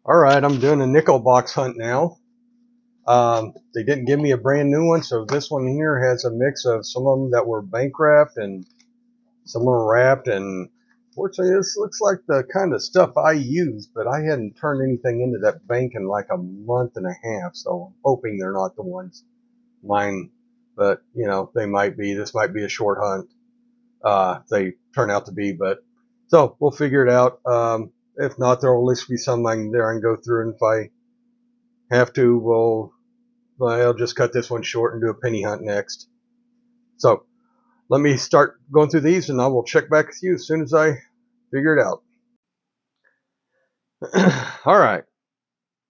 All right, I'm doing a nickel box hunt now. They didn't give me a brand new one, so this one here has a mix of some of them that were bank wrapped and some were wrapped. And fortunately, this looks like the kind of stuff I use, but I hadn't turned anything into that bank in like a month and a half, so I'm hoping they're not the ones mine. But you know, they might be. This might be a short hunt. They turn out to be, but so we'll figure it out. If not, there will at least be some I can there and go through, and if I have to, I'll just cut this one short and do a penny hunt next. So let me start going through these, and I will check back with you as soon as I figure it out. All right.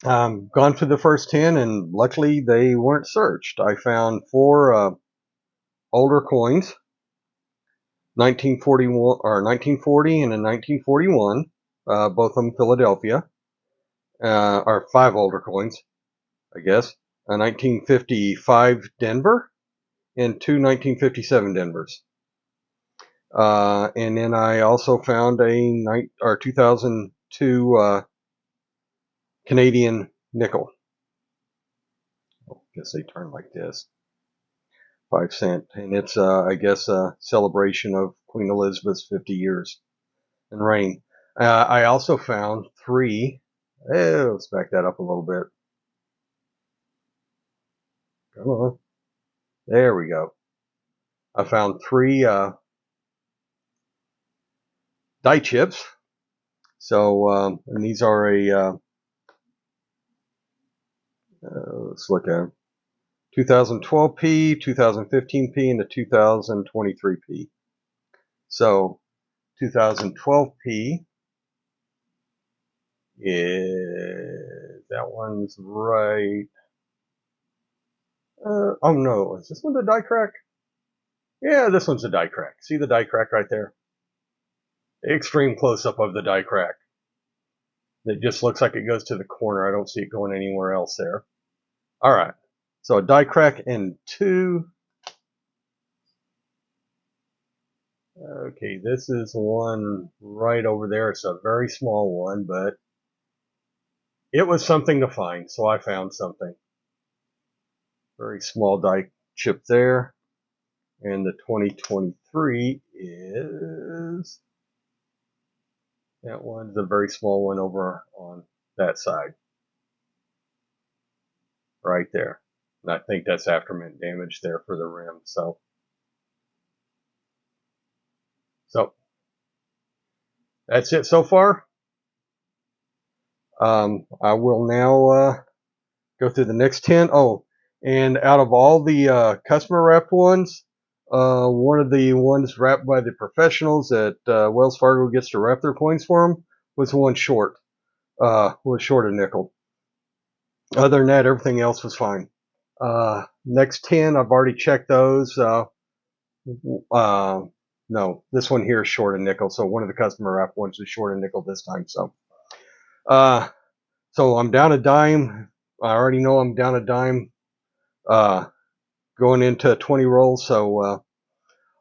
Gone through the first 10, and luckily they weren't searched. I found four older coins, 1941 or 1940 and a 1941, both of them Philadelphia, or five older coins, I guess. A 1955 Denver and two 1957 Denvers. And then I also found a 2002 Canadian nickel. I guess they turn like this, 5 cent, and it's I guess a celebration of Queen Elizabeth's 50 years in reign. I also found three. Let's back that up a little bit. Come on, there we go. I found three die chips. So, and these are let's look at 2012p, 2015p, and the 2023p. So 2012p is, that one's right. Oh no, is this one the die crack? Yeah, this one's the die crack. See the die crack right there? Extreme close up of the die crack. It just looks like it goes to the corner. I don't see it going anywhere else there. All right. So a die crack and two. Okay, this is one right over there. It's a very small one, but it was something to find, so I found something. Very small die chip there. And the 2023 is, that one's a very small one over on that side. Right there. And I think that's aftermint damage there for the rim. So that's it so far. I will now go through the next 10. Oh, and out of all the customer wrapped ones, one of the ones wrapped by the professionals that Wells Fargo gets to wrap their coins for them was one short. Was short a nickel. Other than that, everything else was fine. Next 10, I've already checked those. No, this one here is short a nickel. So one of the customer wrap ones is short a nickel this time. So I'm down a dime. I already know I'm down a dime. Going into 20 rolls. So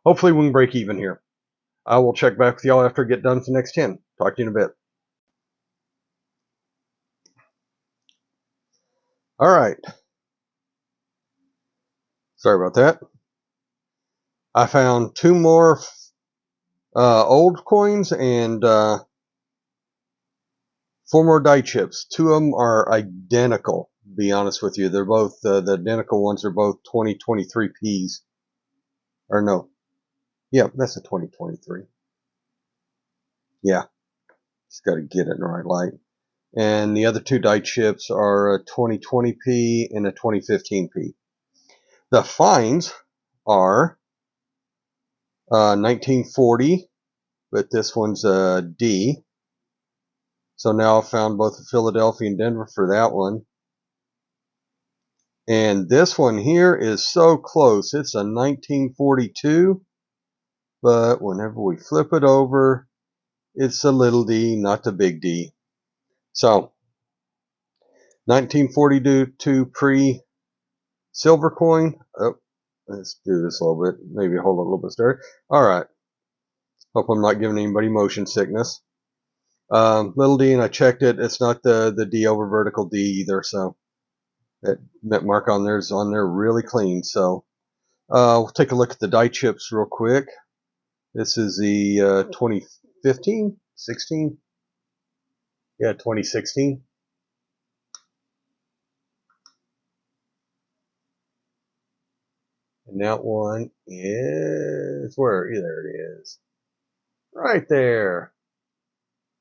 hopefully we can break even here. I will check back with y'all after I get done with the next 10. Talk to you in a bit. All right. Sorry about that. I found two more old coins and four more die chips. Two of them are identical, to be honest with you. They're both, the identical ones are both 2023 Ps. Or no. Yeah, that's a 2023. Yeah. Just got to get it in the right light. And the other two die chips are a 2020p and a 2015p. The finds are 1940, but this one's a D. So now I've found both Philadelphia and Denver for that one. And this one here is so close. It's a 1942, but whenever we flip it over, it's a little d, not the big D. So 1942 pre-silver coin. Oh, let's do this a little bit. Maybe hold it a little bit straighter. All right. Hope I'm not giving anybody motion sickness. Little D, and I checked it. It's not the D over vertical D either, so that mark on there is on there really clean. So we'll take a look at the die chips real quick. This is the 2015, 16, yeah, 2016. And that one is where? There it is, right there.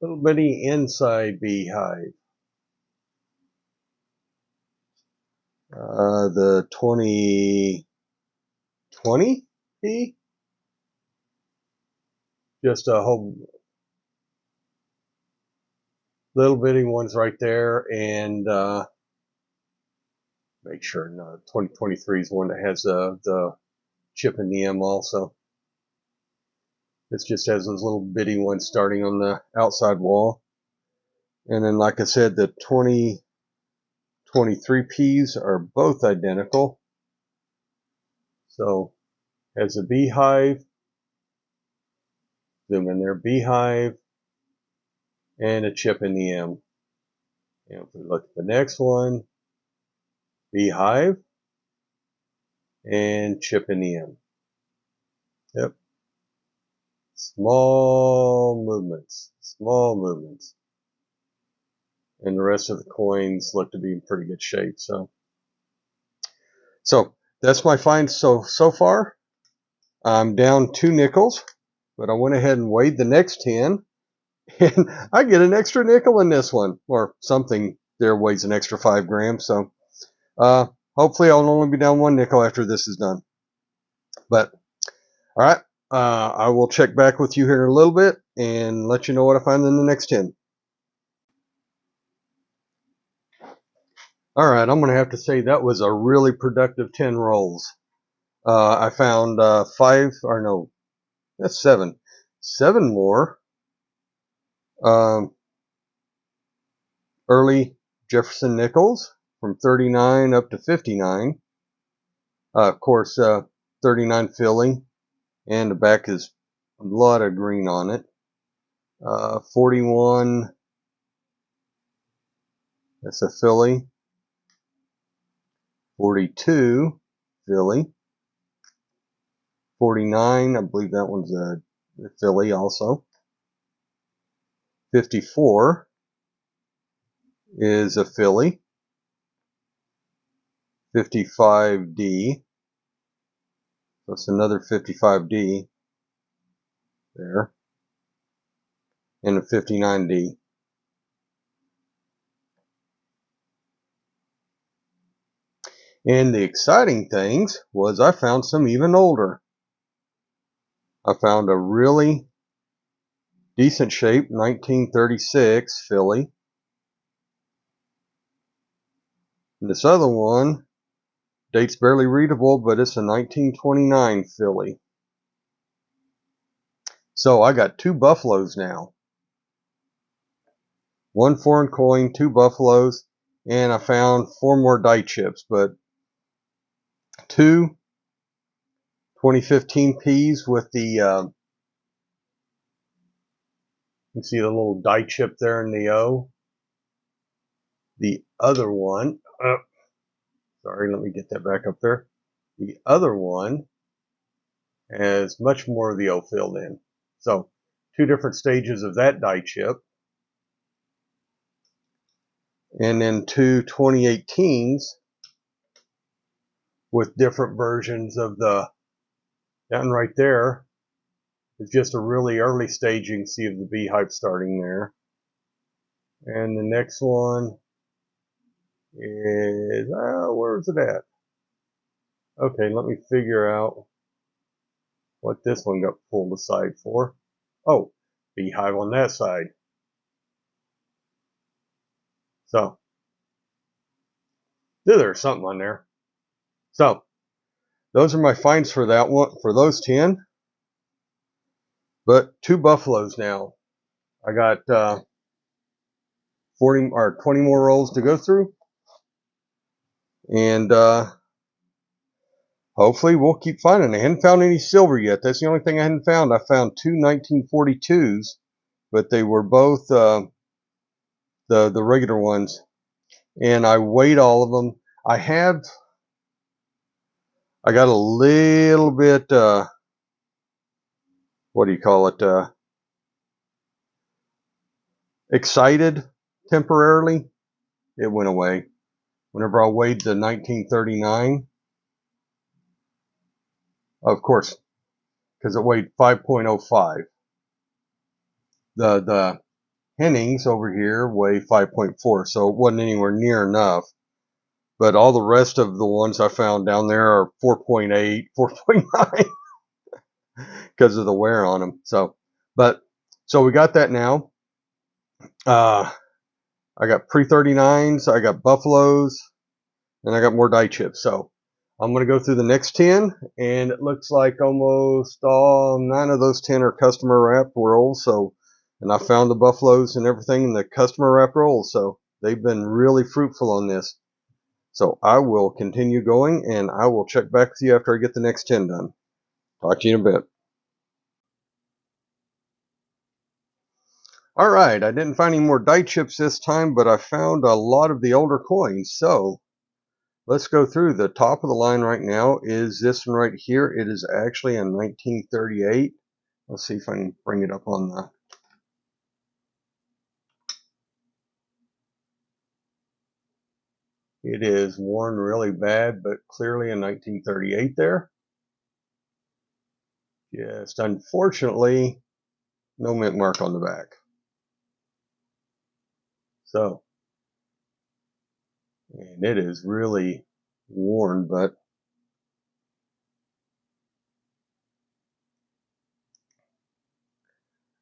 Little bitty inside beehive. The 2020 bee, just a whole little bitty ones right there, and make sure no, 2023 is the one that has the chip in the M also. This just has those little bitty ones starting on the outside wall. And then, like I said, the 2023 Ps are both identical. So, as a beehive, zoom in there, beehive, and a chip in the M. And if we look at the next one, beehive, and chip in the M. Yep. Small movements. And the rest of the coins look to be in pretty good shape. So that's my find so far. I'm down 2 nickels, but I went ahead and weighed the next 10, and I get an extra nickel in this one, or something there weighs an extra 5 grams. So hopefully I'll only be down 1 nickel after this is done. But all right, I will check back with you here in a little bit and let you know what I find in the next 10. All right, I'm going to have to say that was a really productive 10 rolls. I found 7 more early Jefferson nickels from 39 up to 59. Of course, 39 Philly, and the back is a lot of green on it. 41, that's a Philly. 42 Philly. 49, I believe that one's a Philly also. 54 is a Philly. 55D. That's another 55D there. And a 59D. And the exciting things was I found some even older. I found a really decent shape 1936 Philly. And this other one, date's barely readable, but it's a 1929 Philly. So I got 2 buffaloes now. 1 foreign coin, 2 buffaloes, and I found 4 more die chips, but 2 2015 Ps with the, you can see the little die chip there in the O. The other one, sorry, let me get that back up there. The other one has much more of the O filled in. So 2 different stages of that die chip. And then 2 2018s with different versions of the, that one right there is just a really early stage. You can see of the beehive starting there. And the next one is, where's it at? Okay, let me figure out what this one got pulled aside for. Oh, beehive on that side. So, there's something on there. So, those are my finds for that one, for those 10. But 2 buffaloes now. I got 40 or 20 more rolls to go through, and hopefully we'll keep finding. I hadn't found any silver yet. That's the only thing I hadn't found. I found 2 1942s but they were both the regular ones, and I weighed all of them. I got a little bit what do you call it, excited temporarily. It went away whenever I weighed the 1939, of course, because it weighed 5.05. The Hennings over here weigh 5.4, so it wasn't anywhere near enough. But all the rest of the ones I found down there are 4.8, 4.9 because of the wear on them. So we got that now. I got pre-39s, I got Buffaloes, and I got more die chips. So I'm going to go through the next 10, and it looks like almost all 9 of those 10 are customer wrapped rolls. So, and I found the Buffaloes and everything in the customer wrapped rolls. So they've been really fruitful on this. So I will continue going, and I will check back with you after I get the next 10 done. Talk to you in a bit. All right, I didn't find any more die chips this time, but I found a lot of the older coins. So let's go through. The top of the line right now is this one right here. It is actually a 1938. Let's see if I can bring it up on the... It is worn really bad, but clearly a 1938 there. Just unfortunately, no mint mark on the back. So, and it is really worn, but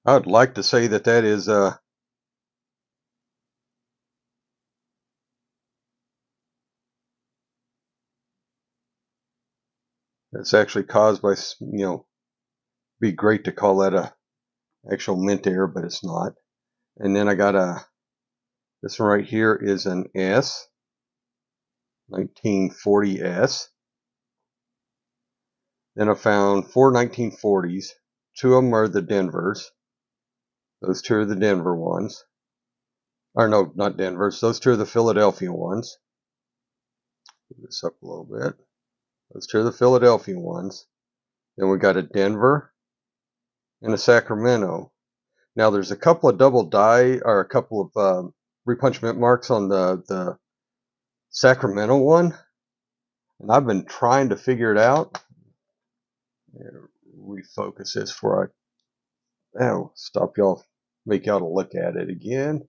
I would like to say that that is it's actually caused by, be great to call that a actual mint error, but it's not. And then I got this one right here is an S, 1940S. Then I found 4 1940s. 2 of them are the Denvers. Those 2 are the Denver ones. Or no, not Denvers. Those 2 are the Philadelphia ones. Move this up a little bit. Those 2 are the Philadelphia ones. Then we got a Denver and a Sacramento. Now there's a couple of double die, or a couple of repunch mint marks on the Sacramento one, and I've been trying to figure it out. Refocus this before stop y'all, make y'all to look at it again.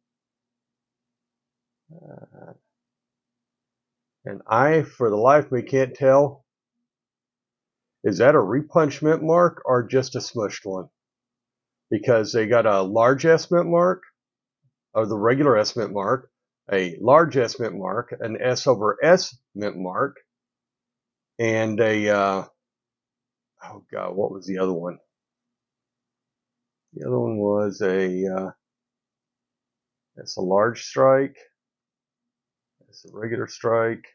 And I, for the life of me, can't tell, is that a repunch mint mark or just a smushed one? Because they got a large S mint mark, or the regular S mint mark, a large S mint mark, an S over S mint mark, and a, oh God, what was the other one? The other one was that's a large strike, that's a regular strike.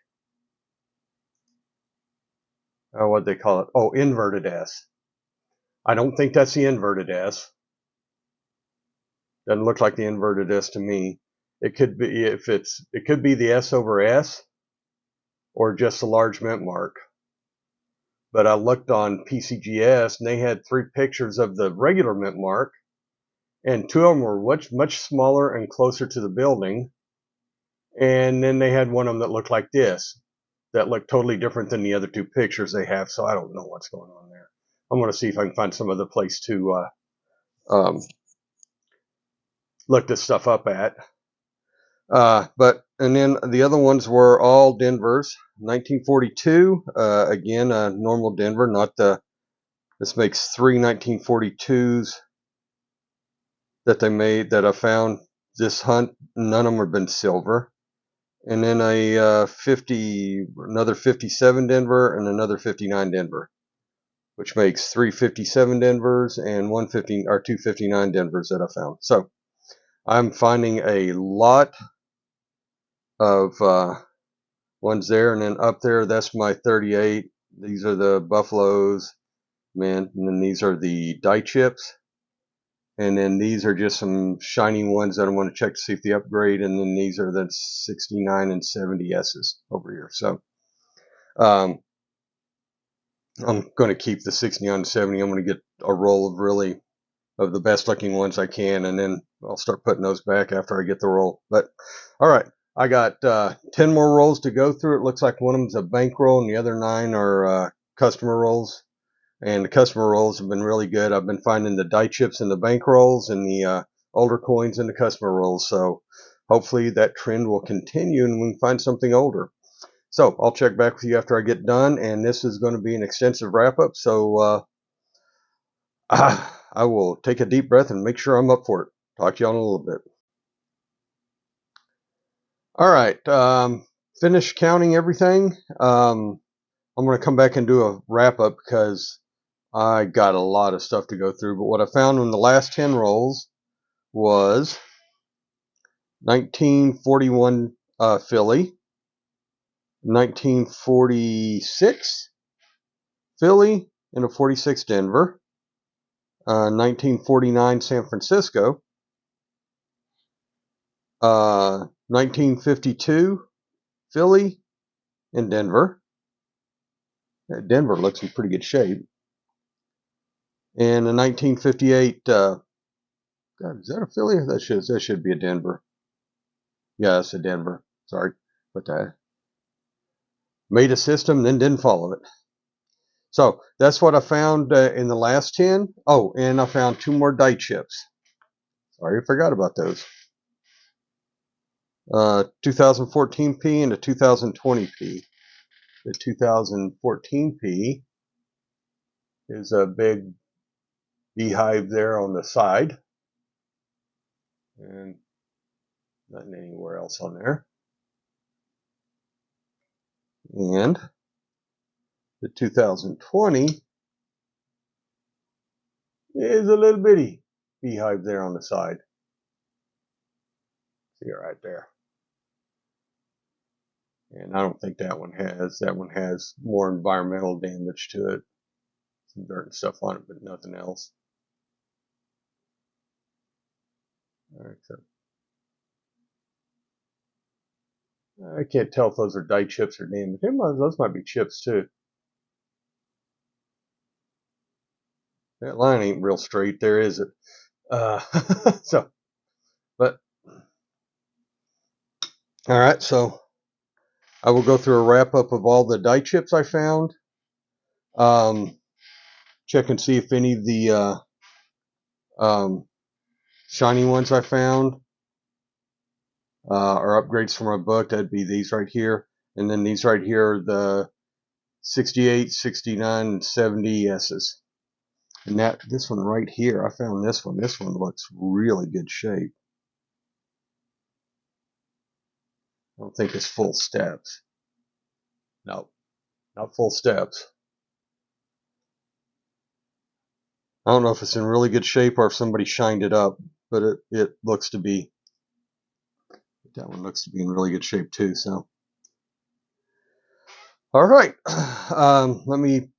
Oh, what they call it? Oh, inverted S. I don't think that's the inverted S. Doesn't look like the inverted S to me. It could be, it could be the S over S or just a large mint mark. But I looked on PCGS and they had 3 pictures of the regular mint mark, and 2 of them were much smaller and closer to the building. And then they had one of them that looked like this, that looked totally different than the other 2 pictures they have. So I don't know what's going on there. I'm going to see if I can find some other place to look this stuff up at. And then the other ones were all Denvers. 1942, again, a normal Denver, not the, this makes 3 1942s that they made, that I found this hunt. None of them have been silver. And then another 57 Denver and another 59 Denver, which makes 3 57 Denvers and 2 59 Denvers that I found. So I'm finding a lot of ones there, and then up there, that's my 38. These are the Buffaloes, man, and then these are the die chips. And then these are just some shiny ones that I want to check to see if they upgrade. And then these are the 69 and 70 S's over here. So I'm going to keep the 69 and 70. I'm going to get a roll of the best looking ones I can, and then I'll start putting those back after I get the roll. But all right, I got 10 more rolls to go through. It looks like one of them's a bank roll and the other 9 are customer rolls. And the customer rolls have been really good. I've been finding the die chips in the bank rolls and the older coins in the customer rolls. So hopefully that trend will continue and we can find something older. So I'll check back with you after I get done. And this is going to be an extensive wrap up. So I will take a deep breath and make sure I'm up for it. Talk to you all in a little bit. All right. Finish counting everything. I'm going to come back and do a wrap up because I got a lot of stuff to go through. But what I found in the last 10 rolls was 1941 Philly, 1946 Philly, and a 46 Denver, 1949 San Francisco, 1952 Philly, and Denver. Denver looks in pretty good shape. And in 1958, God, is that a Philly? That should be a Denver. Yeah, it's a Denver. Sorry, but made a system, then didn't follow it. So that's what I found in the last 10. Oh, and I found 2 more die chips. Sorry, I forgot about those. 2014P and a 2020P. The 2014P is a big beehive there on the side. And nothing anywhere else on there. And the 2020 is a little bitty beehive there on the side. See it right there. And I don't think that one has more environmental damage to it. Some dirt and stuff on it, but nothing else. All right, so I can't tell if those are die chips or damaged. Those might be chips too. That line ain't real straight there, is it? So, but all right, so I will go through a wrap up of all the die chips I found. Check and see if any of the shiny ones I found are upgrades from my book. That'd be these right here. And then these right here are the 68, 69, and 70 S's. And this one right here, I found this one. This one looks really good shape. I don't think it's full steps. No, not full steps. I don't know if it's in really good shape or if somebody shined it up, but it looks to be. That one looks to be in really good shape too. So, all right, let me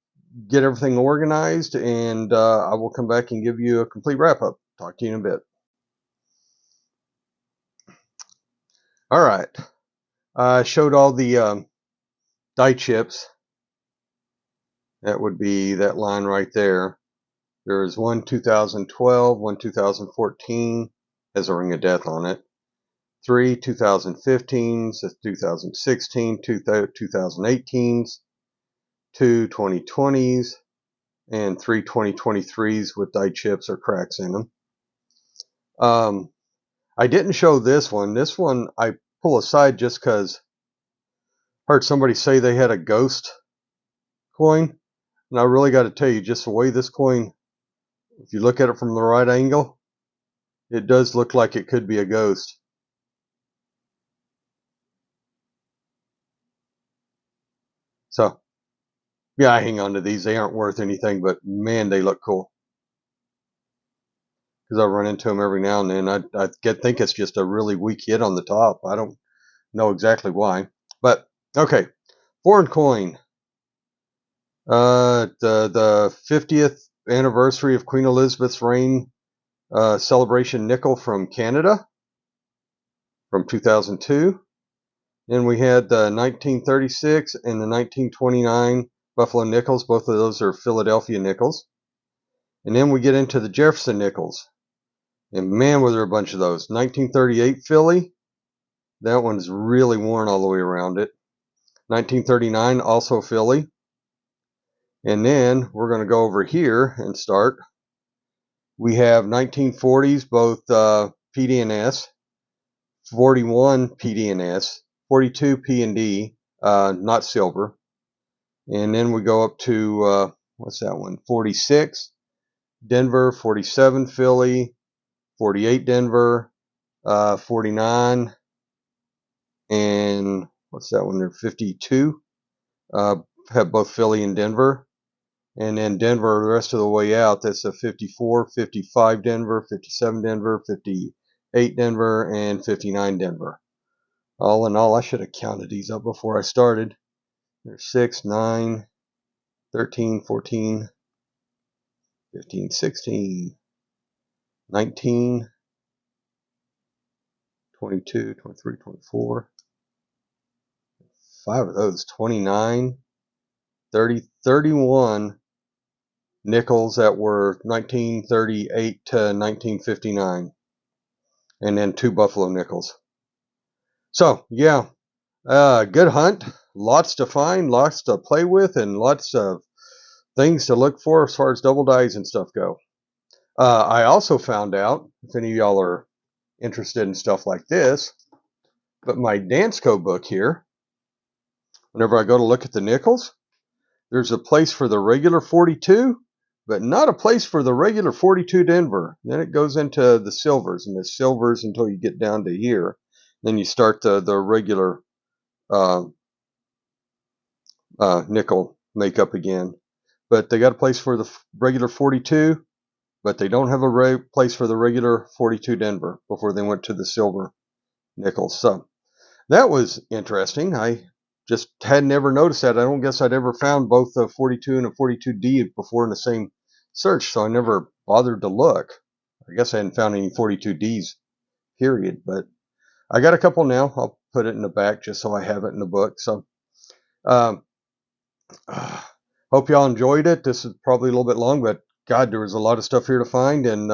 get everything organized, and I will come back and give you a complete wrap up. Talk to you in a bit. All right, I showed all the die chips. That would be that line right there. There's one 2012, one 2014, has a ring of death on it. 3 2015s, 2016, 2 2018s, 2 2020s, and 3 2023s with die chips or cracks in them. I didn't show this one. This one I pull aside just because I heard somebody say they had a ghost coin. And I really got to tell you, just the way this coin, if you look at it from the right angle, it does look like it could be a ghost. So, yeah, I hang on to these. They aren't worth anything, but man, they look cool. Because I run into them every now and then. I think it's just a really weak hit on the top. I don't know exactly why. But, okay, foreign coin. The 50th anniversary of Queen Elizabeth's reign Celebration nickel from Canada from 2002. Then we had the 1936 and the 1929 Buffalo nickels. Both of those are Philadelphia nickels. And then we get into the Jefferson nickels. And man, was there a bunch of those. 1938 Philly. That one's really worn all the way around it. 1939 also Philly. And then we're going to go over here and start. We have 1940s, both PD&S, 41 PD&S, 42 P&D, not silver. And then we go up to, what's that one? 46 Denver, 47 Philly, 48 Denver, 49, and what's that one there? 52. Have both Philly and Denver. And then Denver, the rest of the way out, that's a 54, 55 Denver, 57 Denver, 58 Denver, and 59 Denver. All in all, I should have counted these up before I started. There's 6, 9, 13, 14, 15, 16, 19, 22, 23, 24. 5 of those, 29, 30, 31 nickels that were 1938 to 1959. And then 2 Buffalo nickels. So, yeah, good hunt. Lots to find, lots to play with, and lots of things to look for as far as double dies and stuff go. I also found out, if any of y'all are interested in stuff like this, but my Dansko book here, whenever I go to look at the nickels, there's a place for the regular 42, but not a place for the regular 42 Denver. Then it goes into the silvers, and the silvers until you get down to here. Then you start the regular nickel makeup again. But they got a place for the regular 42, but they don't have a place for the regular 42 Denver before they went to the silver nickels. So that was interesting. I just had never noticed that. I don't guess I'd ever found both a 42 and a 42D before in the same search, so I never bothered to look. I guess I hadn't found any 42Ds, period. But I got a couple now. I'll put it in the back just so I have it in the book. So hope y'all enjoyed it. This is probably a little bit long, but God, there was a lot of stuff here to find, and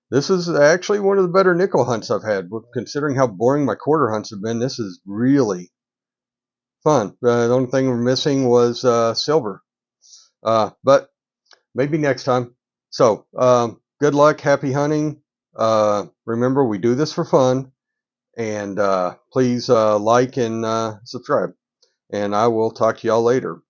this is actually one of the better nickel hunts I've had. Considering how boring my quarter hunts have been, this is really fun. The only thing we're missing was silver, but maybe next time. So good luck, happy hunting. Remember, we do this for fun, and please like and subscribe, and I will talk to y'all later.